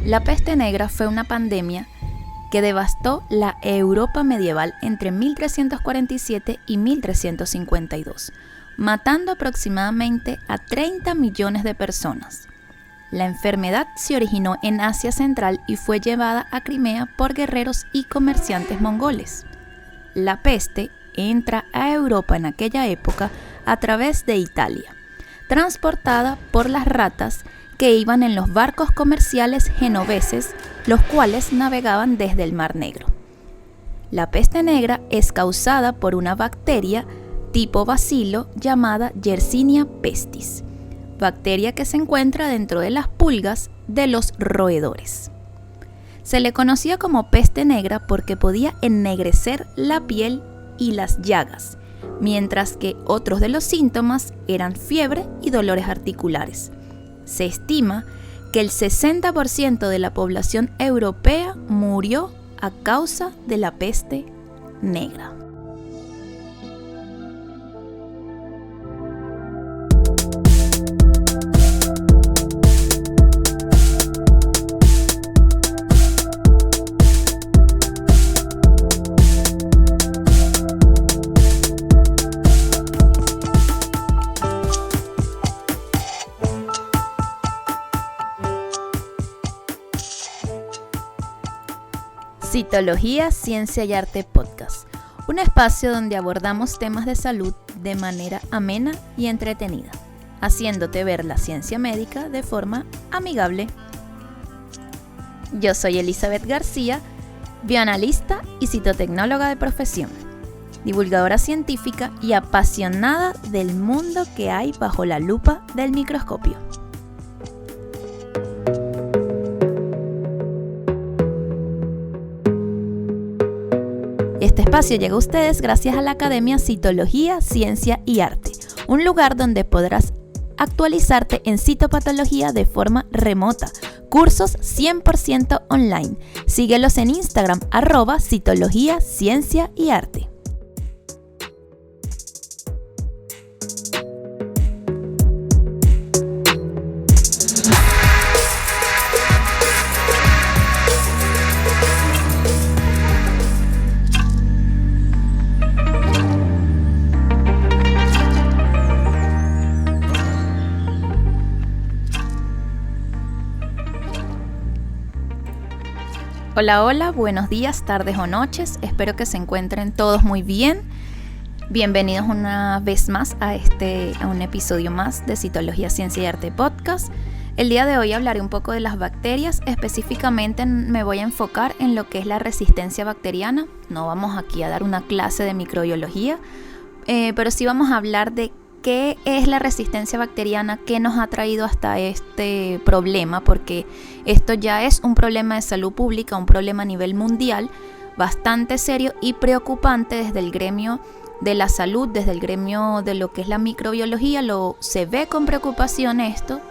La peste negra fue una pandemia que devastó la Europa medieval entre 1347 y 1352, matando aproximadamente a 30 millones de personas. La enfermedad se originó en Asia Central y fue llevada a Crimea por guerreros y comerciantes mongoles. La peste entra a Europa en aquella época a través de Italia, transportada por las ratas que iban en los barcos comerciales genoveses, los cuales navegaban desde el Mar Negro. La peste negra es causada por una bacteria tipo bacilo llamada Yersinia pestis, bacteria que se encuentra dentro de las pulgas de los roedores. Se le conocía como peste negra porque podía ennegrecer la piel y las llagas, mientras que otros de los síntomas eran fiebre y dolores articulares. Se estima que el 60% de la población europea murió a causa de la peste negra. Citología, Ciencia y Arte Podcast, un espacio donde abordamos temas de salud de manera amena y entretenida, haciéndote ver la ciencia médica de forma amigable. Yo soy Elizabeth García, bioanalista y citotecnóloga de profesión, divulgadora científica y apasionada del mundo que hay bajo la lupa del microscopio. Este espacio llega a ustedes gracias a la Academia Citología, Ciencia y Arte, un lugar donde podrás actualizarte en citopatología de forma remota, cursos 100% online. Síguelos en Instagram, @Citología, Ciencia y Arte. Hola, buenos días, tardes o noches, espero que se encuentren todos muy bien. Bienvenidos una vez más a un episodio más de Citología, Ciencia y Arte Podcast. El día de hoy hablaré un poco de las bacterias, específicamente me voy a enfocar en lo que es la resistencia bacteriana. No vamos aquí a dar una clase de microbiología, pero sí vamos a hablar de qué es la resistencia bacteriana, qué nos ha traído hasta este problema, porque esto ya es un problema de salud pública, un problema a nivel mundial bastante serio y preocupante desde el gremio de la salud, desde el gremio de lo que es la microbiología. Se ve con preocupación esto,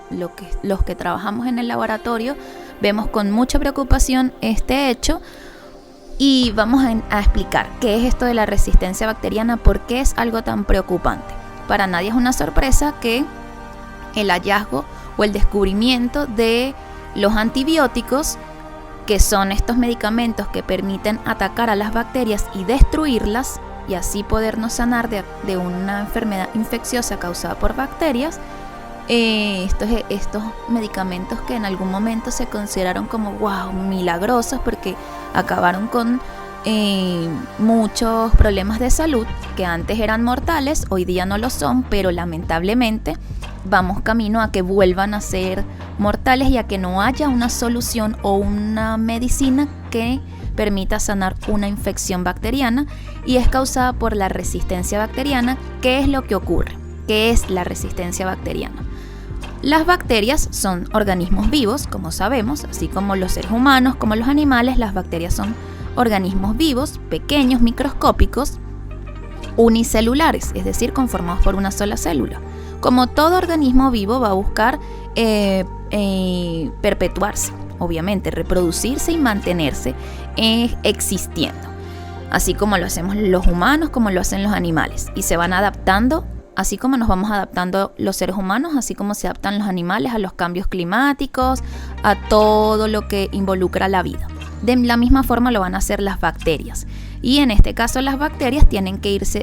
los que trabajamos en el laboratorio vemos con mucha preocupación este hecho. Y vamos a explicar qué es esto de la resistencia bacteriana, por qué es algo tan preocupante. Para nadie es una sorpresa que el hallazgo o el descubrimiento de los antibióticos, que son estos medicamentos que permiten atacar a las bacterias y destruirlas, y así podernos sanar de una enfermedad infecciosa causada por bacterias, estos medicamentos que en algún momento se consideraron como milagrosos porque acabaron con muchos problemas de salud que antes eran mortales, hoy día no lo son, pero lamentablemente vamos camino a que vuelvan a ser mortales y a que no haya una solución o una medicina que permita sanar una infección bacteriana, y es causada por la resistencia bacteriana. ¿Qué es lo que ocurre? ¿Qué es la resistencia bacteriana? Las bacterias son organismos vivos, como sabemos, así como los seres humanos, como los animales. Las bacterias son organismos vivos, pequeños, microscópicos, unicelulares, es decir, conformados por una sola célula. Como todo organismo vivo va a buscar perpetuarse, obviamente, reproducirse y mantenerse existiendo, así como lo hacemos los humanos, como lo hacen los animales, y se van adaptando así como nos vamos adaptando los seres humanos, así como se adaptan los animales a los cambios climáticos, a todo lo que involucra la vida. De la misma forma lo van a hacer las bacterias. Y en este caso las bacterias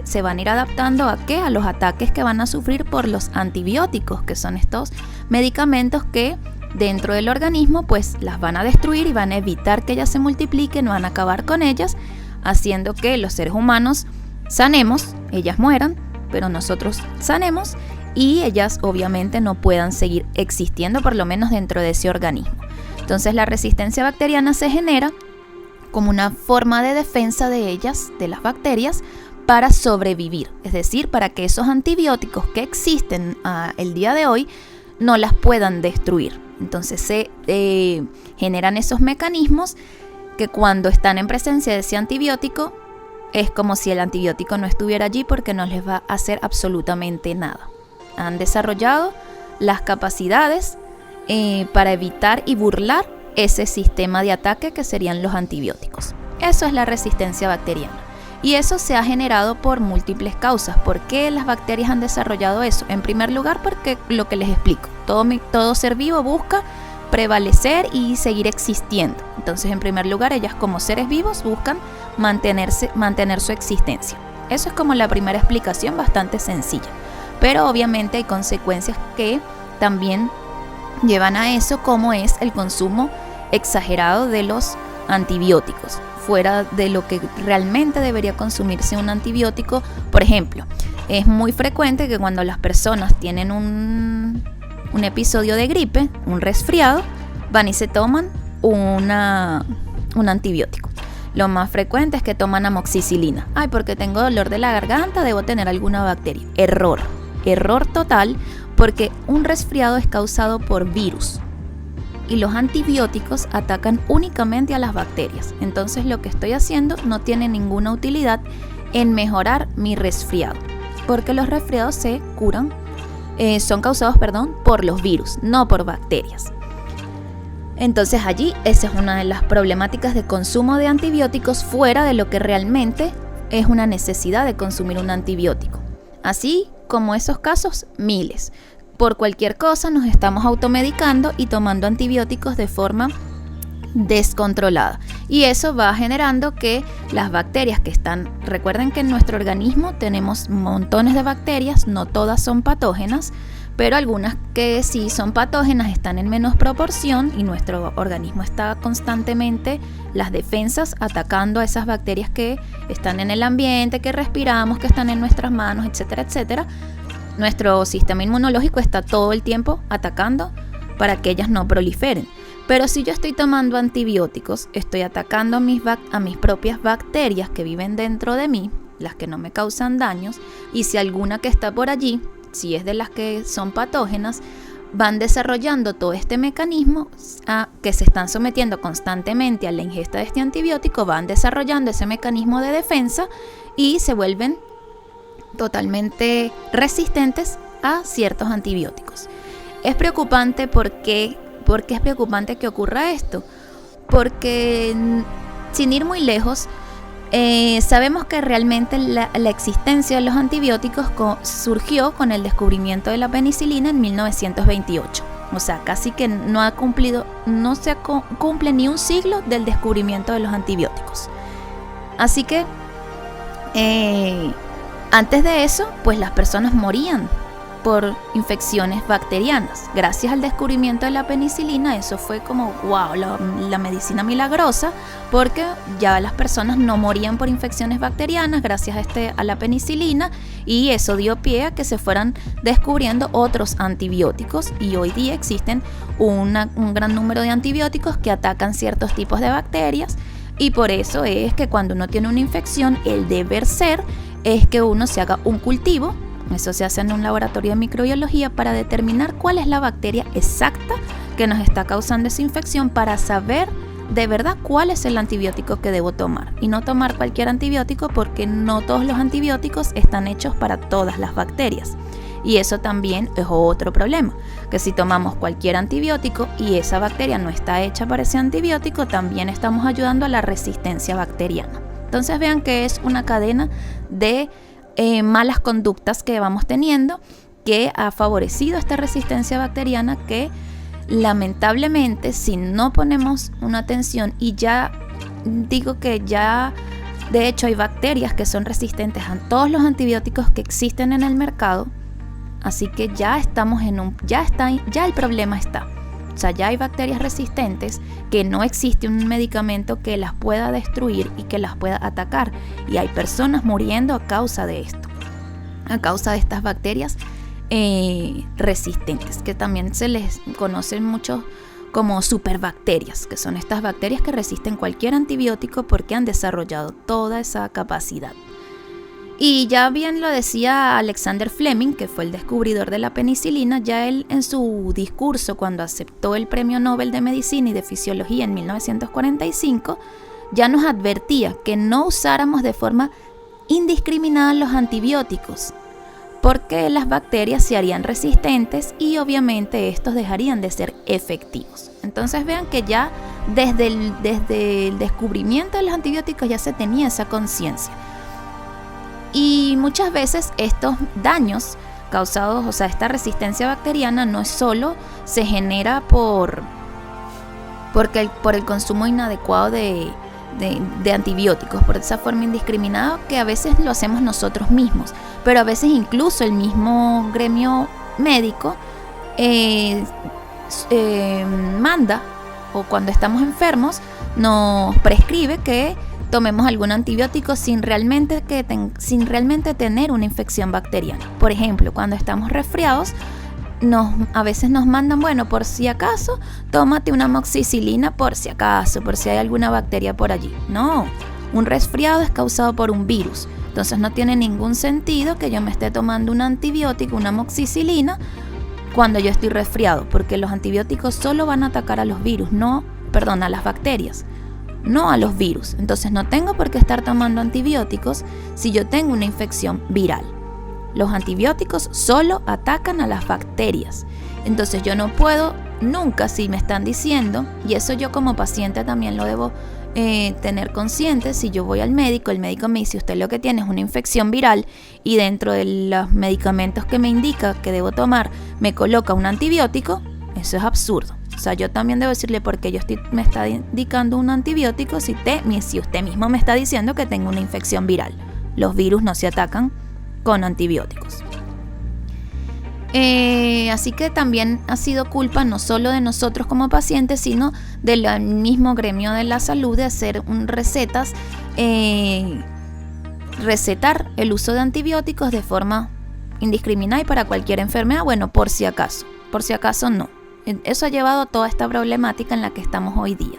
se van a ir adaptando ¿a qué? A los ataques que van a sufrir por los antibióticos, que son estos medicamentos que dentro del organismo pues las van a destruir y van a evitar que ellas se multipliquen, van a acabar con ellas, haciendo que los seres humanos sanemos, ellas mueran, pero nosotros sanemos y ellas obviamente no puedan seguir existiendo, por lo menos dentro de ese organismo. Entonces la resistencia bacteriana se genera como una forma de defensa de ellas, de las bacterias, para sobrevivir, es decir, para que esos antibióticos que existen el día de hoy no las puedan destruir. Entonces se generan esos mecanismos que cuando están en presencia de ese antibiótico es como si el antibiótico no estuviera allí, porque no les va a hacer absolutamente nada. Han desarrollado las capacidades para evitar y burlar ese sistema de ataque que serían los antibióticos. Eso es la resistencia bacteriana. Y eso se ha generado por múltiples causas. ¿Por qué las bacterias han desarrollado eso? En primer lugar, porque lo que les explico, todo ser vivo busca prevalecer y seguir existiendo. Entonces, en primer lugar, ellas como seres vivos buscan mantener su existencia. Eso es como la primera explicación, bastante sencilla. Pero obviamente hay consecuencias que también llevan a eso, como es el consumo exagerado de los antibióticos, fuera de lo que realmente debería consumirse un antibiótico. Por ejemplo, es muy frecuente que cuando las personas tienen un episodio de gripe, un resfriado, van y se toman un antibiótico. Lo más frecuente es que toman amoxicilina. Ay, porque tengo dolor de la garganta, debo tener alguna bacteria. Error total, porque un resfriado es causado por virus y los antibióticos atacan únicamente a las bacterias. Entonces lo que estoy haciendo no tiene ninguna utilidad en mejorar mi resfriado, porque los resfriados se curan, son causados por los virus, no por bacterias. Entonces allí esa es una de las problemáticas de consumo de antibióticos fuera de lo que realmente es una necesidad de consumir un antibiótico. Así como esos casos, miles. Por cualquier cosa nos estamos automedicando y tomando antibióticos de forma descontrolada. Y eso va generando que las bacterias que están, recuerden que en nuestro organismo tenemos montones de bacterias, no todas son patógenas, pero algunas que sí son patógenas están en menos proporción y nuestro organismo está constantemente, las defensas, atacando a esas bacterias que están en el ambiente, que respiramos, que están en nuestras manos, etcétera, etcétera. Nuestro sistema inmunológico está todo el tiempo atacando para que ellas no proliferen. Pero si yo estoy tomando antibióticos, estoy atacando a mis propias bacterias que viven dentro de mí, las que no me causan daños, y si alguna que está por allí, si es de las que son patógenas, van desarrollando todo este mecanismo que se están sometiendo constantemente a la ingesta de este antibiótico, van desarrollando ese mecanismo de defensa y se vuelven totalmente resistentes a ciertos antibióticos. Es preocupante porque es preocupante que ocurra esto, porque sin ir muy lejos, sabemos que realmente la existencia de los antibióticos surgió con el descubrimiento de la penicilina en 1928. O sea, casi que no se cumple ni un siglo del descubrimiento de los antibióticos. Así que antes de eso, pues las personas morían por infecciones bacterianas. Gracias al descubrimiento de la penicilina, eso fue como wow, la medicina milagrosa, porque ya las personas no morían por infecciones bacterianas gracias a la penicilina, y eso dio pie a que se fueran descubriendo otros antibióticos, y hoy día existen un gran número de antibióticos que atacan ciertos tipos de bacterias, y por eso es que cuando uno tiene una infección, el deber ser es que uno se haga un cultivo. Eso se hace en un laboratorio de microbiología para determinar cuál es la bacteria exacta que nos está causando esa infección, para saber de verdad cuál es el antibiótico que debo tomar. Y no tomar cualquier antibiótico, porque no todos los antibióticos están hechos para todas las bacterias. Y eso también es otro problema, que si tomamos cualquier antibiótico y esa bacteria no está hecha para ese antibiótico, también estamos ayudando a la resistencia bacteriana. Entonces vean que es una cadena de malas conductas que vamos teniendo, que ha favorecido esta resistencia bacteriana que lamentablemente, si no ponemos una atención, y ya digo que ya de hecho hay bacterias que son resistentes a todos los antibióticos que existen en el mercado, así que ya estamos ya el problema está. O sea, ya hay bacterias resistentes que no existe un medicamento que las pueda destruir y que las pueda atacar. Y hay personas muriendo a causa de esto, a causa de estas bacterias resistentes, que también se les conocen mucho como superbacterias, que son estas bacterias que resisten cualquier antibiótico porque han desarrollado toda esa capacidad. Y ya bien lo decía Alexander Fleming, que fue el descubridor de la penicilina. Ya él, en su discurso cuando aceptó el Premio Nobel de Medicina y de Fisiología en 1945, ya nos advertía que no usáramos de forma indiscriminada los antibióticos, porque las bacterias se harían resistentes y obviamente estos dejarían de ser efectivos. Entonces vean que ya desde el descubrimiento de los antibióticos ya se tenía esa conciencia. Y muchas veces estos daños causados, o sea, esta resistencia bacteriana no es solo se genera por el consumo inadecuado de antibióticos, por esa forma indiscriminada, que a veces lo hacemos nosotros mismos, pero a veces incluso el mismo gremio médico manda, o cuando estamos enfermos nos prescribe que tomemos algún antibiótico sin realmente tener una infección bacteriana. Por ejemplo, cuando estamos resfriados, a veces nos mandan, bueno, por si acaso, tómate una amoxicilina por si acaso, por si hay alguna bacteria por allí. No, un resfriado es causado por un virus. Entonces no tiene ningún sentido que yo me esté tomando un antibiótico, una amoxicilina, cuando yo estoy resfriado, porque los antibióticos solo van a atacar a los virus, a las bacterias, no a los virus. Entonces no tengo por qué estar tomando antibióticos si yo tengo una infección viral. Los antibióticos solo atacan a las bacterias. Entonces yo no puedo nunca, si me están diciendo, y eso yo como paciente también lo debo tener consciente, si yo voy al médico, el médico me dice, usted lo que tiene es una infección viral, y dentro de los medicamentos que me indica que debo tomar me coloca un antibiótico, eso es absurdo. O sea, yo también debo decirle por qué me está indicando un antibiótico si usted mismo me está diciendo que tengo una infección viral. Los virus no se atacan con antibióticos. Así que también ha sido culpa no solo de nosotros como pacientes, sino del mismo gremio de la salud de hacer recetar el uso de antibióticos de forma indiscriminada y para cualquier enfermedad. Bueno, por si acaso no. Eso ha llevado a toda esta problemática en la que estamos hoy día.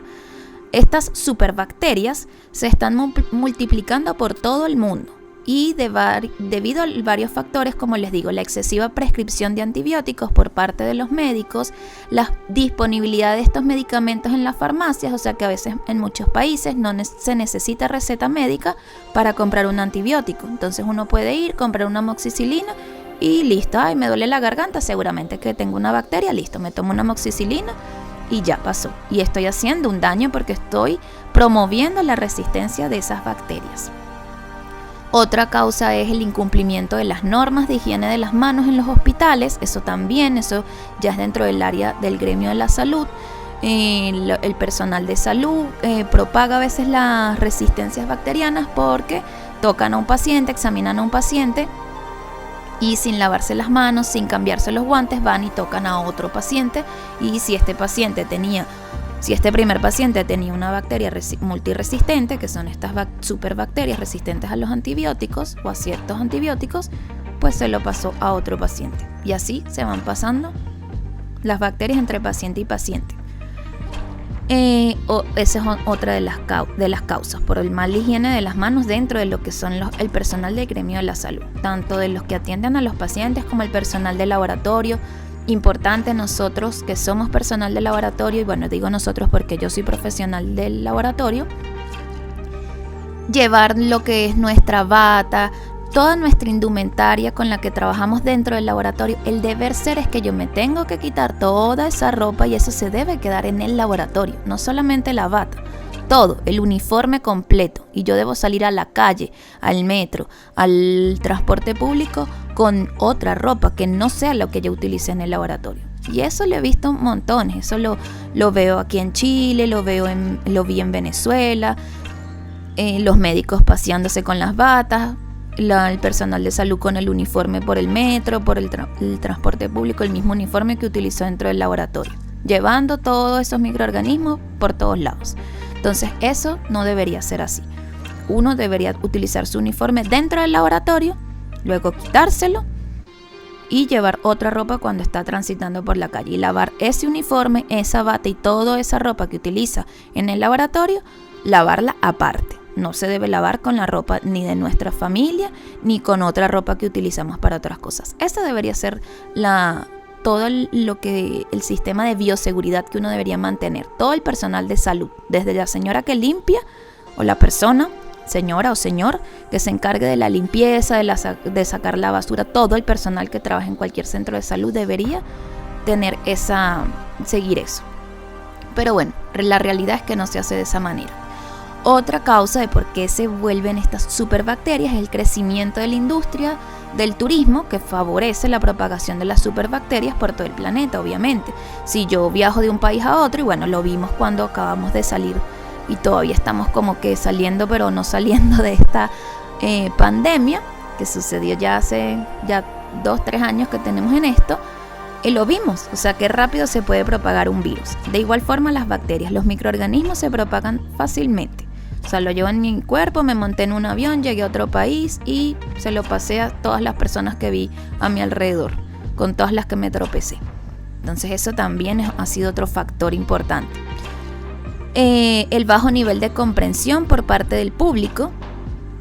Estas superbacterias se están multiplicando por todo el mundo y debido a varios factores, como les digo, la excesiva prescripción de antibióticos por parte de los médicos, la disponibilidad de estos medicamentos en las farmacias, o sea que a veces en muchos países no se necesita receta médica para comprar un antibiótico. Entonces uno puede ir, comprar una amoxicilina y listo. Ay, me duele la garganta, seguramente que tengo una bacteria, listo, me tomo una amoxicilina y ya pasó. Y estoy haciendo un daño porque estoy promoviendo la resistencia de esas bacterias. Otra causa es el incumplimiento de las normas de higiene de las manos en los hospitales. Eso ya es dentro del área del gremio de la salud. El personal de salud propaga a veces las resistencias bacterianas porque tocan a un paciente, examinan a un paciente y sin lavarse las manos, sin cambiarse los guantes, van y tocan a otro paciente. Y si este primer paciente tenía una bacteria multiresistente, que son estas superbacterias resistentes a los antibióticos o a ciertos antibióticos, pues se lo pasó a otro paciente. Y así se van pasando las bacterias entre paciente y paciente. Esa es otra de las causas, por el mal higiene de las manos dentro de lo que son el personal del gremio de la salud, tanto de los que atienden a los pacientes como el personal de laboratorio. Importante, nosotros que somos personal de laboratorio, y bueno, digo nosotros porque yo soy profesional del laboratorio, llevar lo que es nuestra bata, toda nuestra indumentaria con la que trabajamos dentro del laboratorio. El deber ser es que yo me tengo que quitar toda esa ropa y eso se debe quedar en el laboratorio, no solamente la bata. todo, el uniforme completo, y yo debo salir a la calle, al metro, al transporte público con otra ropa que no sea lo que yo utilicé en el laboratorio. Y eso lo he visto montones, eso lo veo aquí en Chile, lo vi en Venezuela, los médicos paseándose con las batas, el personal de salud con el uniforme por el metro, por el transporte público, el mismo uniforme que utilizó dentro del laboratorio, llevando todos esos microorganismos por todos lados. Entonces eso no debería ser así. Uno debería utilizar su uniforme dentro del laboratorio, luego quitárselo y llevar otra ropa cuando está transitando por la calle, y lavar ese uniforme, esa bata y toda esa ropa que utiliza en el laboratorio, lavarla aparte. No se debe lavar con la ropa ni de nuestra familia ni con otra ropa que utilizamos para otras cosas. Esa debería ser todo lo que el sistema de bioseguridad que uno debería mantener. Todo el personal de salud, desde la señora que limpia o la persona, señora o señor, que se encargue de la limpieza, de sacar la basura, todo el personal que trabaja en cualquier centro de salud debería seguir eso. Pero bueno, la realidad es que no se hace de esa manera. Otra causa de por qué se vuelven estas superbacterias es el crecimiento de la industria del turismo, que favorece la propagación de las superbacterias por todo el planeta, obviamente. Si yo viajo de un país a otro, y bueno, lo vimos cuando acabamos de salir y todavía estamos como que saliendo, pero no saliendo de esta pandemia, que sucedió ya hace 2-3 años que tenemos en esto, y lo vimos, o sea, qué rápido se puede propagar un virus. De igual forma las bacterias, los microorganismos se propagan fácilmente. O sea, lo llevo en mi cuerpo, me monté en un avión, llegué a otro país y se lo pasé a todas las personas que vi a mi alrededor, con todas las que me tropecé. Entonces eso también ha sido otro factor importante. El bajo nivel de comprensión por parte del público,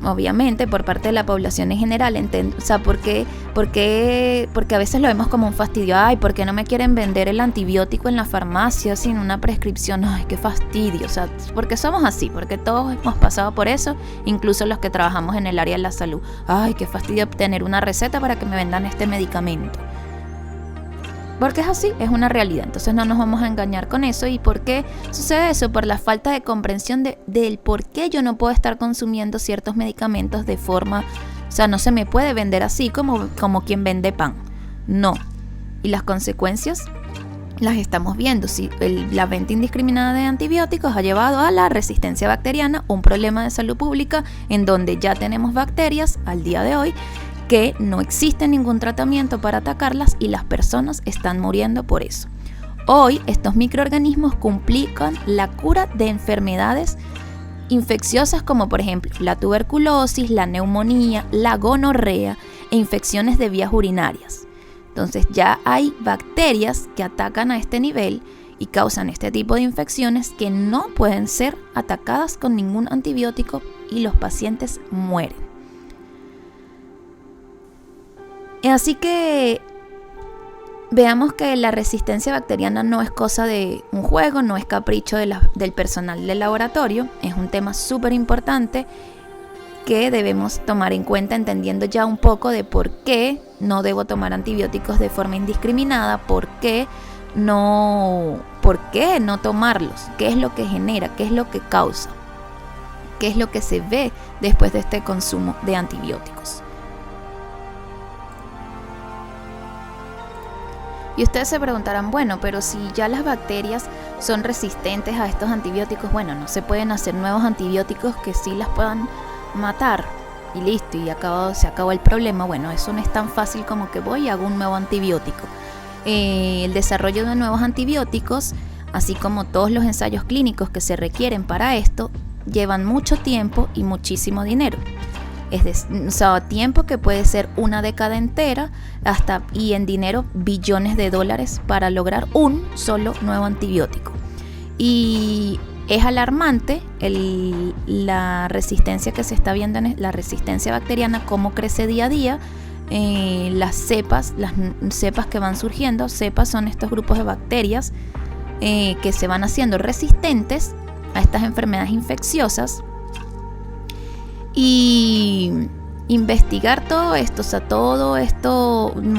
obviamente, por parte de la población en general. O sea, porque a veces lo vemos como un fastidio. Ay, ¿por qué no me quieren vender el antibiótico en la farmacia sin una prescripción? Ay, qué fastidio. O sea, porque somos así, porque todos hemos pasado por eso, incluso los que trabajamos en el área de la salud. Ay, qué fastidio obtener una receta para que me vendan este medicamento. Porque es así, es una realidad. Entonces no nos vamos a engañar con eso. ¿Y por qué sucede eso? Por la falta de comprensión del por qué yo no puedo estar consumiendo ciertos medicamentos de forma... O sea, no se me puede vender así como quien vende pan. No. Y las consecuencias las estamos viendo. Si la venta indiscriminada de antibióticos ha llevado a la resistencia bacteriana, un problema de salud pública en donde ya tenemos bacterias al día de hoy que no existe ningún tratamiento para atacarlas y las personas están muriendo por eso. Hoy estos microorganismos complican la cura de enfermedades infecciosas como por ejemplo la tuberculosis, la neumonía, la gonorrea e infecciones de vías urinarias. Entonces ya hay bacterias que atacan a este nivel y causan este tipo de infecciones que no pueden ser atacadas con ningún antibiótico y los pacientes mueren. Así que veamos que la resistencia bacteriana no es cosa de un juego, no es capricho del personal del laboratorio, es un tema súper importante que debemos tomar en cuenta, entendiendo ya un poco de por qué no debo tomar antibióticos de forma indiscriminada, por qué no tomarlos, qué es lo que genera, qué es lo que causa, qué es lo que se ve después de este consumo de antibióticos. Y ustedes se preguntarán, bueno, pero si ya las bacterias son resistentes a estos antibióticos, bueno, no se pueden hacer nuevos antibióticos que sí las puedan matar y listo, y se acabó el problema. Bueno, eso no es tan fácil como que voy y hago un nuevo antibiótico. El desarrollo de nuevos antibióticos, así como todos los ensayos clínicos que se requieren para esto, llevan mucho tiempo y muchísimo dinero. O sea, tiempo que puede ser una década entera y en dinero billones de dólares para lograr un solo nuevo antibiótico. Y es alarmante la resistencia que se está viendo, la resistencia bacteriana, cómo crece día a día. Las cepas que van surgiendo, cepas son estos grupos de bacterias que se van haciendo resistentes a estas enfermedades infecciosas. Y investigar todo esto,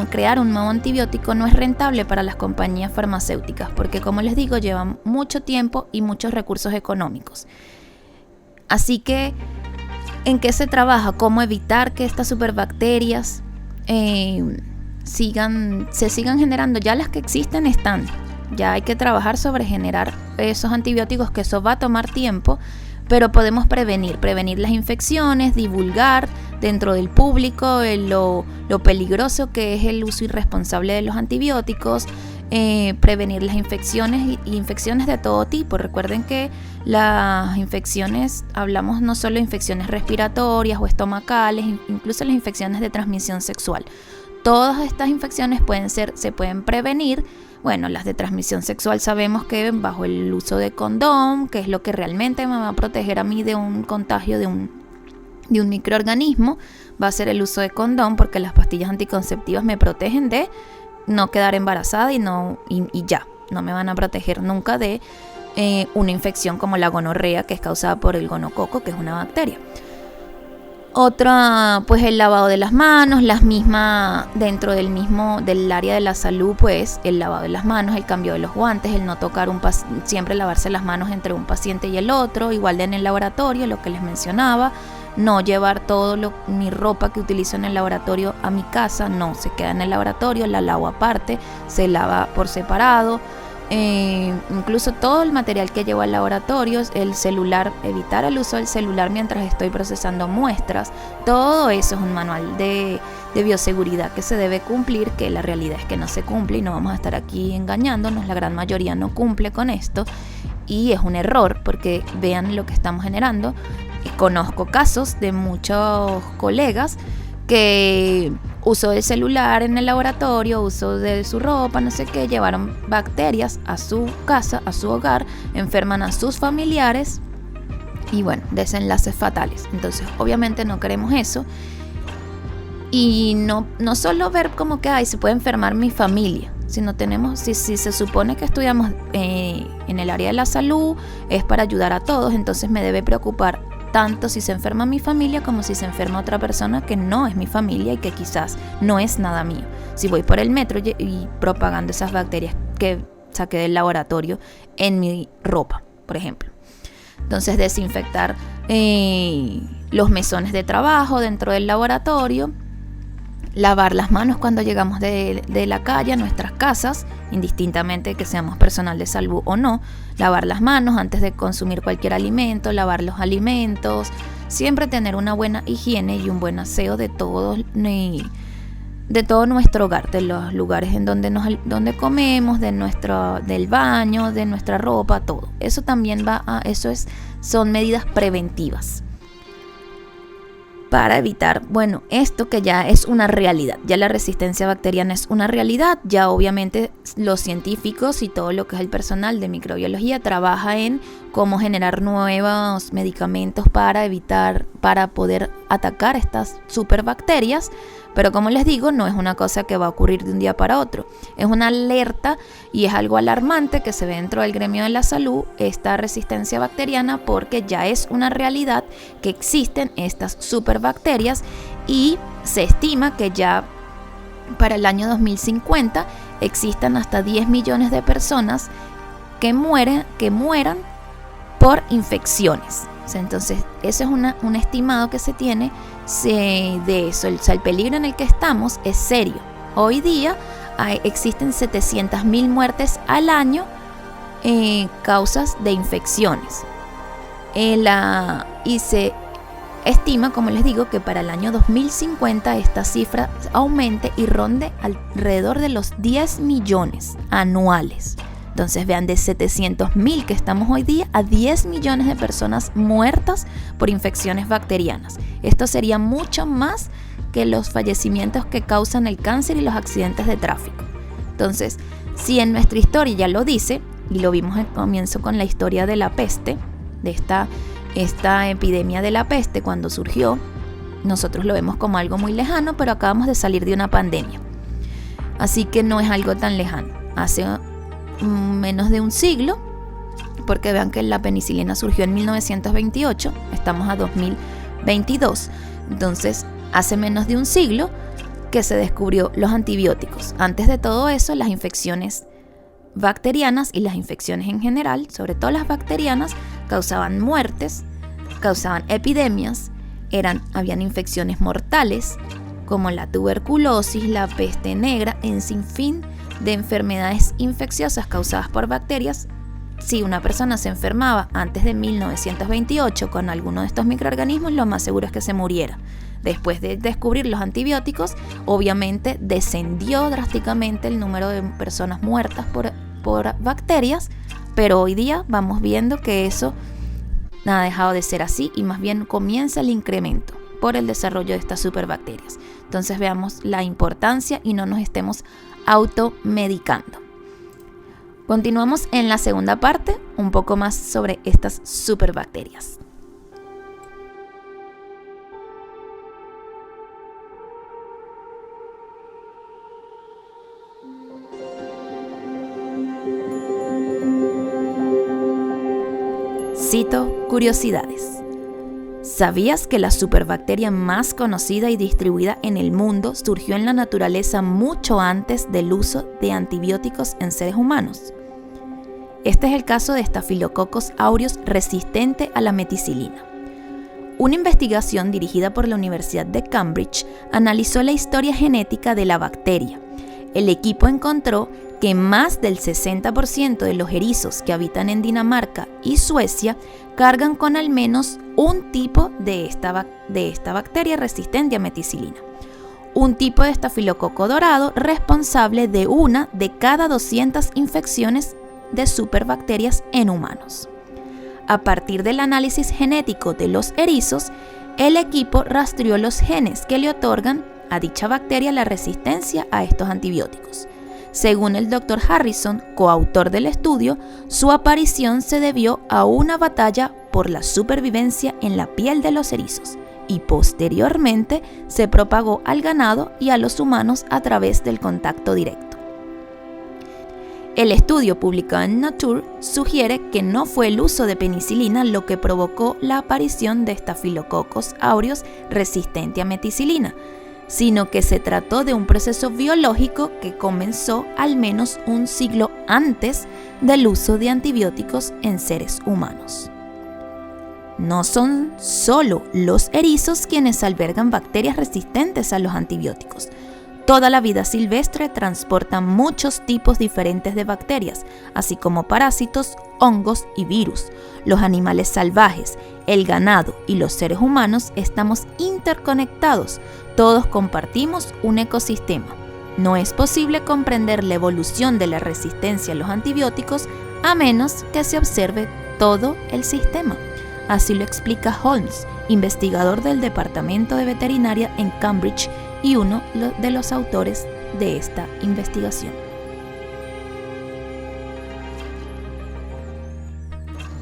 crear un nuevo antibiótico no es rentable para las compañías farmacéuticas, porque como les digo, llevan mucho tiempo y muchos recursos económicos. Así que, ¿en qué se trabaja? ¿Cómo evitar que estas superbacterias se sigan generando? Ya las que existen están. Ya hay que trabajar sobre generar esos antibióticos, que eso va a tomar tiempo, pero podemos prevenir las infecciones, divulgar dentro del público lo peligroso que es el uso irresponsable de los antibióticos, prevenir las infecciones y infecciones de todo tipo. Recuerden que las infecciones, hablamos no solo de infecciones respiratorias o estomacales, incluso las infecciones de transmisión sexual. Todas estas infecciones se pueden prevenir. Bueno, las de transmisión sexual sabemos que bajo el uso de condón, que es lo que realmente me va a proteger a mí de un contagio de un microorganismo, va a ser el uso de condón, porque las pastillas anticonceptivas me protegen de no quedar embarazada y ya, no me van a proteger nunca de una infección como la gonorrea, que es causada por el gonococo, que es una bacteria. Otra, pues el lavado de las manos, dentro del área de la salud, pues el lavado de las manos, el cambio de los guantes, el no tocar siempre lavarse las manos entre un paciente y el otro, igual de en el laboratorio, lo que les mencionaba, no llevar mi ropa que utilizo en el laboratorio a mi casa, no, se queda en el laboratorio, la lavo aparte, se lava por separado. Incluso todo el material que llevo al laboratorio, el celular, evitar el uso del celular mientras estoy procesando muestras, todo eso es un manual de bioseguridad que se debe cumplir, que la realidad es que no se cumple y no vamos a estar aquí engañándonos, la gran mayoría no cumple con esto y es un error, porque vean lo que estamos generando. Conozco casos de muchos colegas que uso del celular en el laboratorio, uso de su ropa, no sé qué, llevaron bacterias a su casa, a su hogar, enferman a sus familiares y bueno, desenlaces fatales. Entonces, obviamente no queremos eso. Y no solo ver como que se puede enfermar mi familia, sino si se supone que estudiamos en el área de la salud, es para ayudar a todos, entonces me debe preocupar tanto si se enferma mi familia como si se enferma otra persona que no es mi familia y que quizás no es nada mío. Si voy por el metro y propagando esas bacterias que saqué del laboratorio en mi ropa, por ejemplo. Entonces, desinfectar los mesones de trabajo dentro del laboratorio, lavar las manos cuando llegamos de la calle a nuestras casas, indistintamente que seamos personal de salud o no, lavar las manos antes de consumir cualquier alimento, lavar los alimentos, siempre tener una buena higiene y un buen aseo de todo nuestro hogar, de los lugares en donde comemos, del baño, de nuestra ropa, todo. Eso también son medidas preventivas para evitar, esto que ya es una realidad. Ya la resistencia bacteriana es una realidad. Ya obviamente los científicos y todo lo que es el personal de microbiología trabaja en cómo generar nuevos medicamentos para poder atacar estas superbacterias. Pero como les digo, no es una cosa que va a ocurrir de un día para otro. Es una alerta y es algo alarmante que se ve dentro del gremio de la salud, esta resistencia bacteriana, porque ya es una realidad que existen estas superbacterias y se estima que ya para el año 2050 existan hasta 10 millones de personas que mueran por infecciones. Entonces, eso es un estimado que se tiene de eso. O sea, el peligro en el que estamos es serio. Hoy día existen 700.000 muertes al año causas de infecciones. Y se estima, como les digo, que para el año 2050 esta cifra aumente y ronde alrededor de los 10 millones anuales. Entonces vean, de 700.000 que estamos hoy día a 10 millones de personas muertas por infecciones bacterianas. Esto sería mucho más que los fallecimientos que causan el cáncer y los accidentes de tráfico. Entonces, si en nuestra historia ya lo dice, y lo vimos al comienzo con la historia de la peste, de esta epidemia de la peste cuando surgió, nosotros lo vemos como algo muy lejano, pero acabamos de salir de una pandemia. Así que no es algo tan lejano. Hace menos de un siglo, porque vean que la penicilina surgió en 1928, estamos a 2022, entonces hace menos de un siglo que se descubrió los antibióticos. Antes de todo eso, las infecciones bacterianas y las infecciones en general, sobre todo las bacterianas, causaban muertes causaban epidemias, habían infecciones mortales como la tuberculosis, la peste negra, en sinfín de enfermedades infecciosas causadas por bacterias. Si una persona se enfermaba antes de 1928 con alguno de estos microorganismos, lo más seguro es que se muriera. Después de descubrir los antibióticos, obviamente descendió drásticamente el número de personas muertas por bacterias, pero hoy día vamos viendo que eso no ha dejado de ser así y más bien comienza el incremento por el desarrollo de estas superbacterias. Entonces veamos la importancia y no nos estemos automedicando. Continuamos en la segunda parte, un poco más sobre estas superbacterias. Cito curiosidades. ¿Sabías que la superbacteria más conocida y distribuida en el mundo surgió en la naturaleza mucho antes del uso de antibióticos en seres humanos? Este es el caso de Staphylococcus aureus resistente a la meticilina. Una investigación dirigida por la Universidad de Cambridge analizó la historia genética de la bacteria. El equipo encontró que más del 60% de los erizos que habitan en Dinamarca y Suecia cargan con al menos un tipo de esta bacteria resistente a meticilina. Un tipo de estafilococo dorado responsable de una de cada 200 infecciones de superbacterias en humanos. A partir del análisis genético de los erizos, el equipo rastreó los genes que le otorgan a dicha bacteria la resistencia a estos antibióticos. Según el Dr. Harrison, coautor del estudio, su aparición se debió a una batalla por la supervivencia en la piel de los erizos y posteriormente se propagó al ganado y a los humanos a través del contacto directo. El estudio publicado en Nature sugiere que no fue el uso de penicilina lo que provocó la aparición de Staphylococcus aureus resistente a meticilina, sino que se trató de un proceso biológico que comenzó al menos un siglo antes del uso de antibióticos en seres humanos. No son solo los erizos quienes albergan bacterias resistentes a los antibióticos. Toda la vida silvestre transporta muchos tipos diferentes de bacterias, así como parásitos, hongos y virus. Los animales salvajes, el ganado y los seres humanos estamos interconectados. Todos compartimos un ecosistema. No es posible comprender la evolución de la resistencia a los antibióticos a menos que se observe todo el sistema. Así lo explica Holmes, investigador del Departamento de Veterinaria en Cambridge y uno de los autores de esta investigación.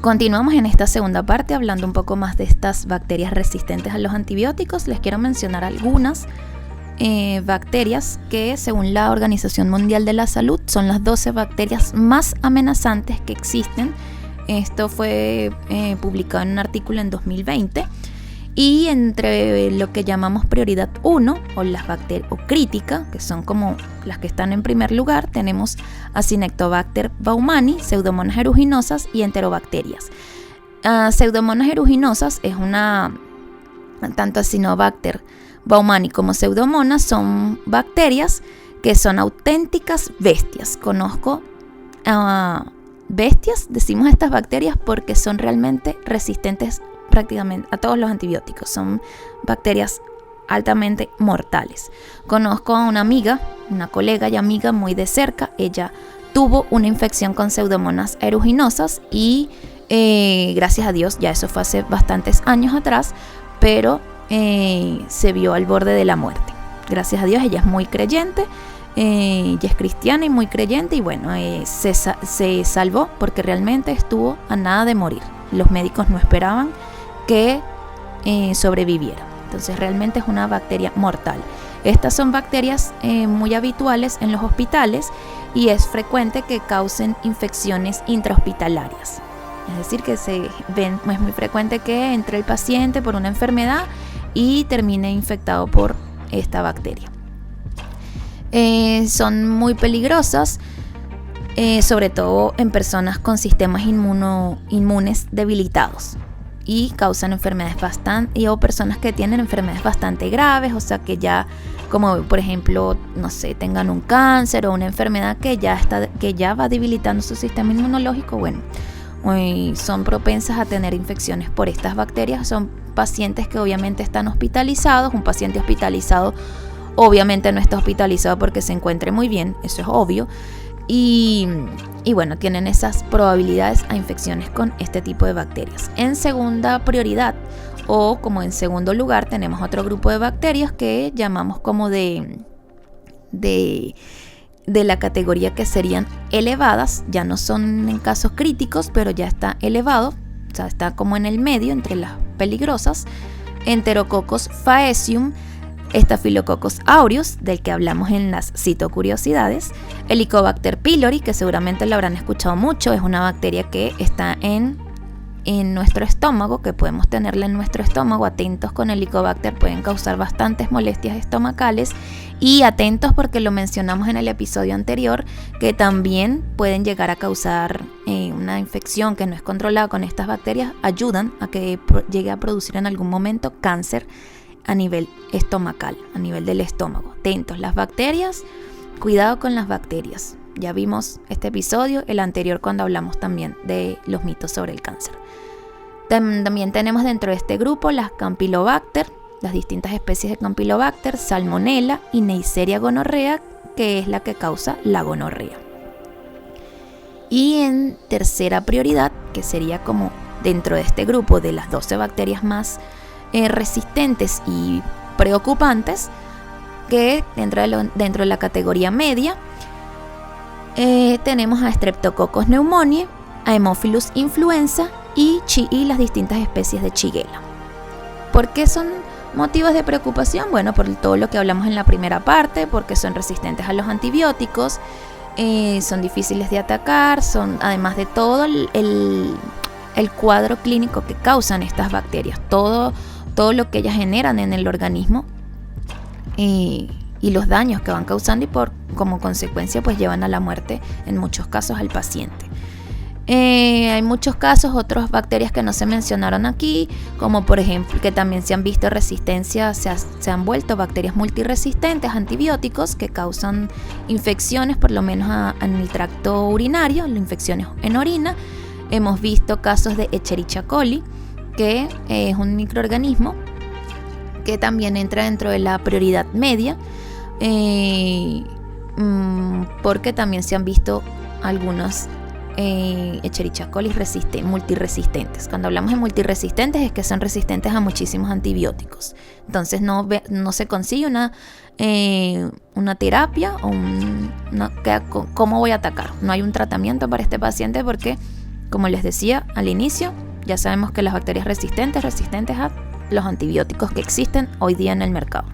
Continuamos en esta segunda parte hablando un poco más de estas bacterias resistentes a los antibióticos. Les quiero mencionar algunas bacterias que, según la Organización Mundial de la Salud, son las 12 bacterias más amenazantes que existen. Esto fue publicado en un artículo en 2020. Y entre lo que llamamos prioridad 1 o las bacterias o crítica, que son como las que están en primer lugar, tenemos Acinetobacter baumannii, Pseudomonas aeruginosa y Enterobacterias. Pseudomonas aeruginosa es tanto Acinetobacter baumannii como Pseudomonas son bacterias que son auténticas bestias. Conozco bestias, decimos estas bacterias porque son realmente resistentes prácticamente a todos los antibióticos. Son bacterias altamente mortales. Conozco a una colega y amiga muy de cerca. Ella tuvo una infección con Pseudomonas aeruginosa y gracias a Dios, ya eso fue hace bastantes años atrás, pero se vio al borde de la muerte. Gracias a Dios, ella es muy creyente, ella es cristiana y muy creyente y bueno, se salvó porque realmente estuvo a nada de morir. Los médicos no esperaban que sobreviviera. Entonces realmente es una bacteria mortal. Estas son bacterias muy habituales en los hospitales y es frecuente que causen infecciones intrahospitalarias. Es decir, que es muy frecuente que entre el paciente por una enfermedad y termine infectado por esta bacteria. Son muy peligrosas, sobre todo en personas con sistemas inmunes debilitados. y causan enfermedades o personas que tienen enfermedades bastante graves, o sea que ya, como por ejemplo, no sé, tengan un cáncer o una enfermedad que ya va debilitando su sistema inmunológico, bueno, son propensas a tener infecciones por estas bacterias. Son pacientes que obviamente están hospitalizados. Un paciente hospitalizado obviamente no está hospitalizado porque se encuentre muy bien, eso es obvio, y bueno, tienen esas probabilidades a infecciones con este tipo de bacterias. En segunda prioridad, o como en segundo lugar, tenemos otro grupo de bacterias que llamamos como de la categoría que serían elevadas. Ya no son en casos críticos, pero ya está elevado, o sea, está como en el medio entre las peligrosas. Enterococcus faecium, Staphylococcus aureus, del que hablamos en las citocuriosidades, Helicobacter pylori, que seguramente lo habrán escuchado mucho, es una bacteria que está en nuestro estómago, que podemos tenerla en nuestro estómago. Atentos con Helicobacter, pueden causar bastantes molestias estomacales, y atentos porque lo mencionamos en el episodio anterior, que también pueden llegar a causar una infección que no es controlada con estas bacterias, ayudan a que llegue a producir en algún momento cáncer a nivel estomacal, a nivel del estómago. Atentos, las bacterias, cuidado con las bacterias. Ya vimos este episodio, el anterior, cuando hablamos también de los mitos sobre el cáncer. También tenemos dentro de este grupo las Campylobacter, las distintas especies de Campylobacter, Salmonella y Neisseria gonorrhea, que es la que causa la gonorrea. Y en tercera prioridad, que sería como dentro de este grupo de las 12 bacterias más resistentes y preocupantes, que dentro de la categoría media, tenemos a Streptococcus pneumoniae, a Haemophilus influenza y las distintas especies de Shigella. ¿Por qué son motivos de preocupación? Bueno, por todo lo que hablamos en la primera parte, porque son resistentes a los antibióticos, son difíciles de atacar, son, además de todo el cuadro clínico que causan estas bacterias, todo lo que ellas generan en el organismo, y los daños que van causando, y como consecuencia pues llevan a la muerte en muchos casos al paciente. Hay muchos casos, otras bacterias que no se mencionaron aquí, como por ejemplo que también se han visto resistencia, se han vuelto bacterias multiresistentes a antibióticos que causan infecciones, por lo menos en el tracto urinario, infecciones en orina. Hemos visto casos de Escherichia coli, que es un microorganismo que también entra dentro de la prioridad media, porque también se han visto algunos Escherichia coli multiresistentes. Cuando hablamos de multiresistentes es que son resistentes a muchísimos antibióticos. Entonces no se consigue una terapia o ¿cómo voy a atacar? No hay un tratamiento para este paciente porque, como les decía al inicio, ya sabemos que las bacterias resistentes a los antibióticos que existen hoy día en el mercado.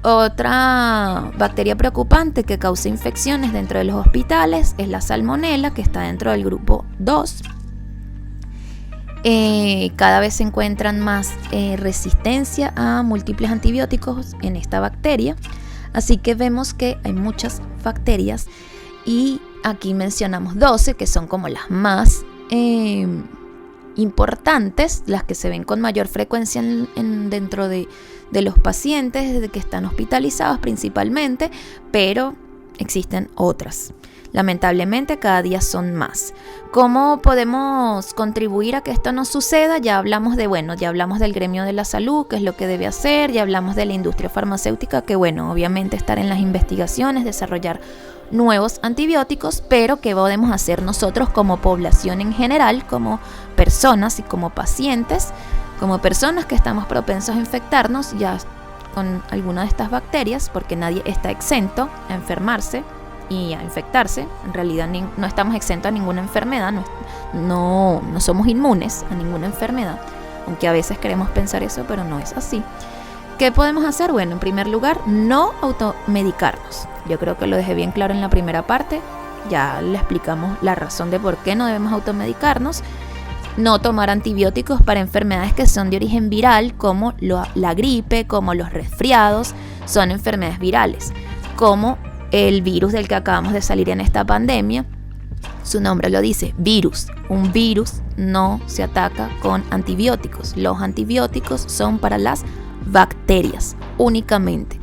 Otra bacteria preocupante que causa infecciones dentro de los hospitales es la Salmonella, que está dentro del grupo 2. Cada vez se encuentran más resistencia a múltiples antibióticos en esta bacteria, así que vemos que hay muchas bacterias, y aquí mencionamos 12 que son como las más importantes, las que se ven con mayor frecuencia dentro de los pacientes que están hospitalizados principalmente, pero existen otras. Lamentablemente cada día son más. ¿Cómo podemos contribuir a que esto no suceda? Ya hablamos del gremio de la salud, qué es lo que debe hacer, ya hablamos de la industria farmacéutica, que obviamente estar en las investigaciones, desarrollar nuevos antibióticos, pero ¿qué podemos hacer nosotros como población en general, como personas y como pacientes, como personas que estamos propensos a infectarnos ya con alguna de estas bacterias? Porque nadie está exento a enfermarse y a infectarse. En realidad no estamos exentos a ninguna enfermedad, no somos inmunes a ninguna enfermedad, aunque a veces queremos pensar eso, pero no es así. ¿Qué podemos hacer? Bueno, en primer lugar, no automedicarnos. Yo creo que lo dejé bien claro en la primera parte. Ya le explicamos la razón de por qué no debemos automedicarnos. No tomar antibióticos para enfermedades que son de origen viral, como la gripe, como los resfriados, son enfermedades virales. Como el virus del que acabamos de salir en esta pandemia, Su nombre lo dice, virus. Un virus no se ataca con antibióticos. Los antibióticos son para las bacterias únicamente.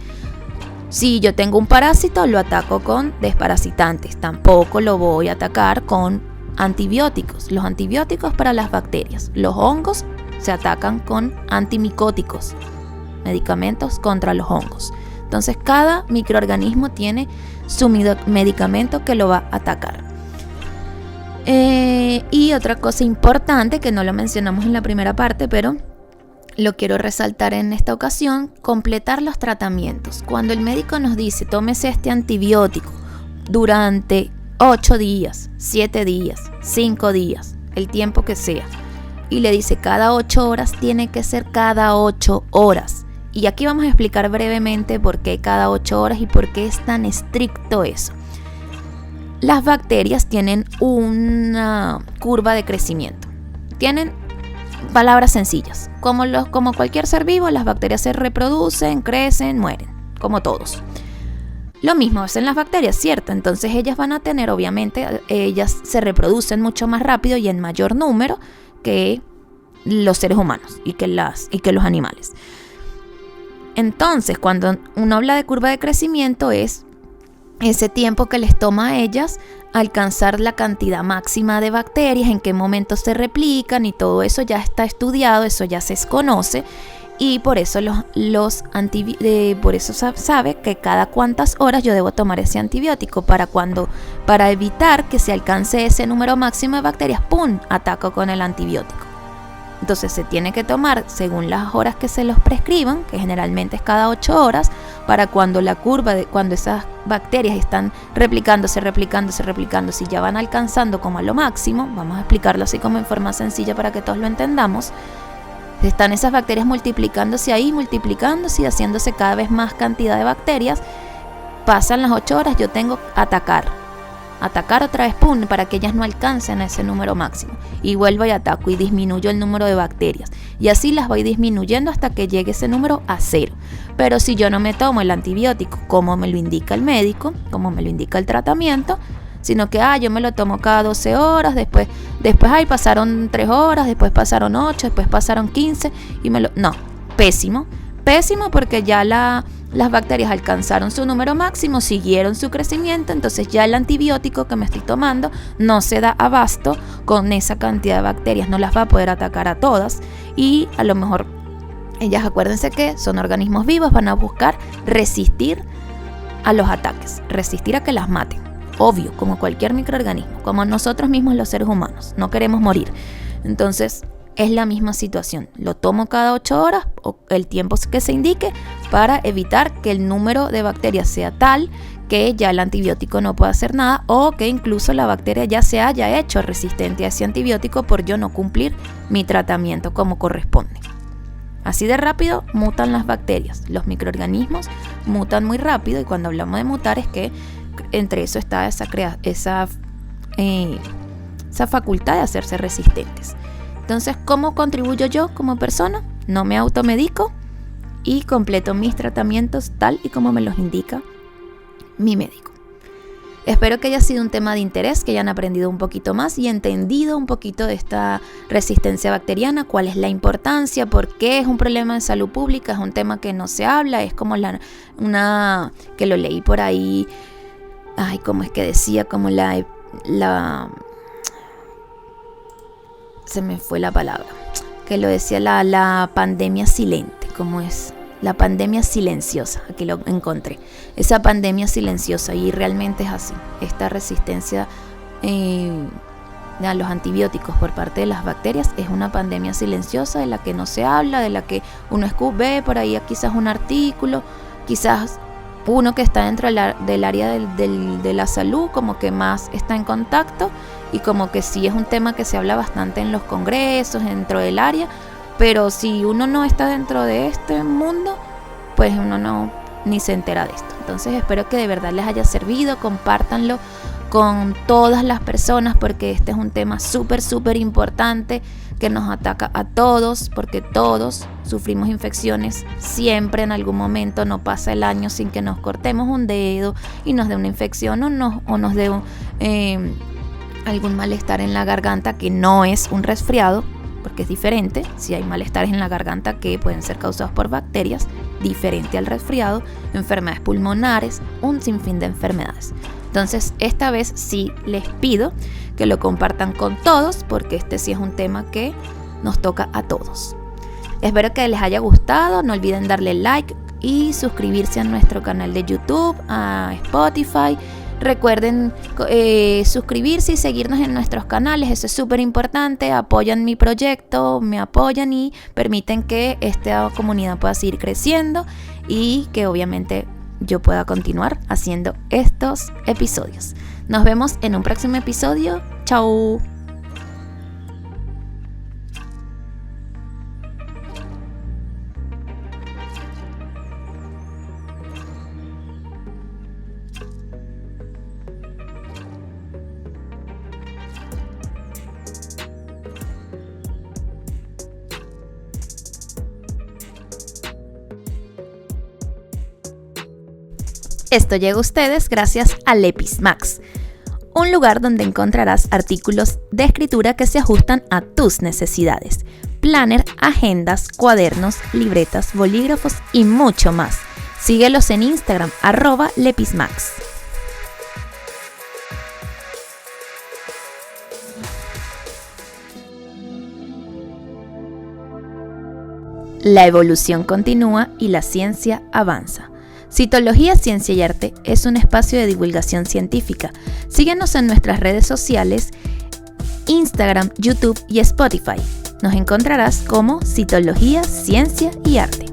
Si yo tengo un parásito, lo ataco con desparasitantes. Tampoco lo voy a atacar con antibióticos. Los antibióticos para las bacterias. Los hongos se atacan con antimicóticos, medicamentos contra los hongos. Entonces cada microorganismo tiene su medicamento que lo va a atacar. Y otra cosa importante que no lo mencionamos en la primera parte, pero lo quiero resaltar en esta ocasión, completar los tratamientos. Cuando el médico nos dice tómese este antibiótico durante 8 días, 7 días, 5 días, el tiempo que sea, y le dice cada 8 horas, tiene que ser cada 8 horas. Y aquí vamos a explicar brevemente por qué cada 8 horas y por qué es tan estricto eso. Las bacterias tienen una curva de crecimiento. Tienen palabras sencillas. Como cualquier ser vivo, las bacterias se reproducen, crecen, mueren, como todos. Lo mismo hacen las bacterias, ¿cierto? Entonces ellas van a tener, obviamente, ellas se reproducen mucho más rápido y en mayor número que los seres humanos y que los animales. Entonces, cuando uno habla de curva de crecimiento, es ese tiempo que les toma a ellas alcanzar la cantidad máxima de bacterias, en qué momento se replican, y todo eso ya está estudiado, eso ya se conoce, y por eso por eso sabe que cada cuántas horas yo debo tomar ese antibiótico para evitar que se alcance ese número máximo de bacterias. ¡Pum! Ataco con el antibiótico. Entonces se tiene que tomar según las horas que se los prescriban, que generalmente es cada 8 horas, para cuando cuando esas bacterias están replicándose, si ya van alcanzando como a lo máximo, vamos a explicarlo así como en forma sencilla para que todos lo entendamos, están esas bacterias multiplicándose y haciéndose cada vez más cantidad de bacterias, pasan las 8 horas, yo tengo que atacar otra vez, ¡pum!, para que ellas no alcancen a ese número máximo, y vuelvo y ataco y disminuyo el número de bacterias, y así las voy disminuyendo hasta que llegue ese número a 0. Pero si yo no me tomo el antibiótico como me lo indica el médico, como me lo indica el tratamiento, sino que yo me lo tomo cada 12 horas, después pasaron 3 horas, después pasaron 8, después pasaron 15 y no, pésimo, porque ya las bacterias alcanzaron su número máximo, siguieron su crecimiento, entonces ya el antibiótico que me estoy tomando no se da abasto con esa cantidad de bacterias, no las va a poder atacar a todas, y a lo mejor ellas, acuérdense que son organismos vivos, van a buscar resistir a los ataques, resistir a que las maten, obvio, como cualquier microorganismo, como nosotros mismos los seres humanos, no queremos morir. Entonces es la misma situación, lo tomo cada 8 horas o el tiempo que se indique para evitar que el número de bacterias sea tal que ya el antibiótico no pueda hacer nada, o que incluso la bacteria ya se haya hecho resistente a ese antibiótico por yo no cumplir mi tratamiento como corresponde. Así de rápido mutan las bacterias, los microorganismos mutan muy rápido, y cuando hablamos de mutar es que entre eso está esa facultad de hacerse resistentes. Entonces, ¿cómo contribuyo yo como persona? No me automedico y completo mis tratamientos tal y como me los indica mi médico. Espero que haya sido un tema de interés, que hayan aprendido un poquito más y entendido un poquito de esta resistencia bacteriana, cuál es la importancia, por qué es un problema de salud pública, es un tema que no se habla, es como que lo leí por ahí, ¿cómo es que decía? Como se me fue la palabra, que lo decía la pandemia silente, como es la pandemia silenciosa, aquí lo encontré, esa pandemia silenciosa, y realmente es así, esta resistencia a los antibióticos por parte de las bacterias es una pandemia silenciosa de la que no se habla, de la que uno ve por ahí quizás un artículo, quizás uno que está dentro del área de la salud como que más está en contacto, y como que sí es un tema que se habla bastante en los congresos, dentro del área, pero si uno no está dentro de este mundo, pues uno ni se entera de esto. Entonces espero que de verdad les haya servido, compártanlo con todas las personas, porque este es un tema súper importante que nos ataca a todos, porque todos sufrimos infecciones siempre en algún momento. No pasa el año sin que nos cortemos un dedo y nos dé una infección o nos dé algún malestar en la garganta que no es un resfriado, porque es diferente. Si hay malestares en la garganta que pueden ser causados por bacterias, diferente al resfriado, enfermedades pulmonares, un sinfín de enfermedades. Entonces, esta vez sí les pido que lo compartan con todos, porque este sí es un tema que nos toca a todos. Espero que les haya gustado. No olviden darle like y suscribirse a nuestro canal de YouTube, a Spotify. Recuerden suscribirse y seguirnos en nuestros canales, eso es súper importante. Apoyan mi proyecto, me apoyan y permiten que esta comunidad pueda seguir creciendo y que obviamente yo pueda continuar haciendo estos episodios. Nos vemos en un próximo episodio. Chao. Esto llega a ustedes gracias a LepisMax, un lugar donde encontrarás artículos de escritura que se ajustan a tus necesidades. Planner, agendas, cuadernos, libretas, bolígrafos y mucho más. Síguelos en Instagram, @LepisMax. La evolución continúa y la ciencia avanza. Citología, Ciencia y Arte es un espacio de divulgación científica. Síguenos en nuestras redes sociales, Instagram, YouTube y Spotify. Nos encontrarás como Citología, Ciencia y Arte.